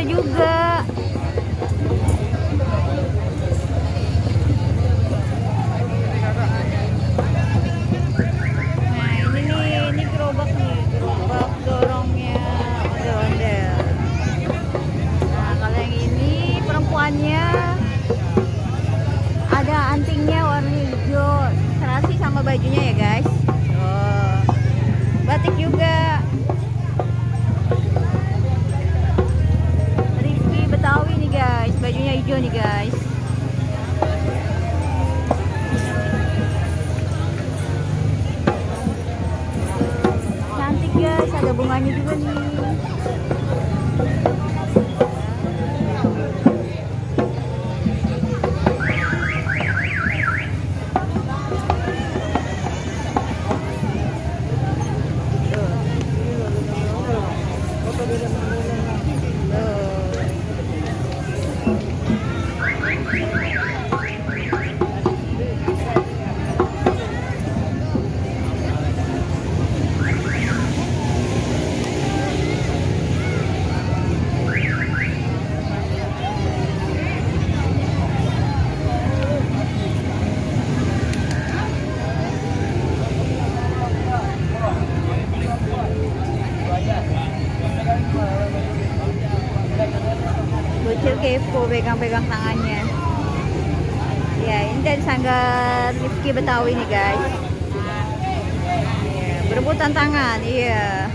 juga. Nah ini nih, ini gerobak nih, gerobak dorongnya ondel-ondel. Nah kalau yang ini perempuannya ada antingnya warna hijau, serasi sama bajunya ya guys. Oh, batik juga. Rizky Betawi nih guys, bajunya hijau nih guys. Cantik guys, ada bunganya juga nih. Bocil kepo pegang-pegang tangannya. Ya ini dari sanggar Rizky Betawi nih guys. Ya, berebutan tangan, iya.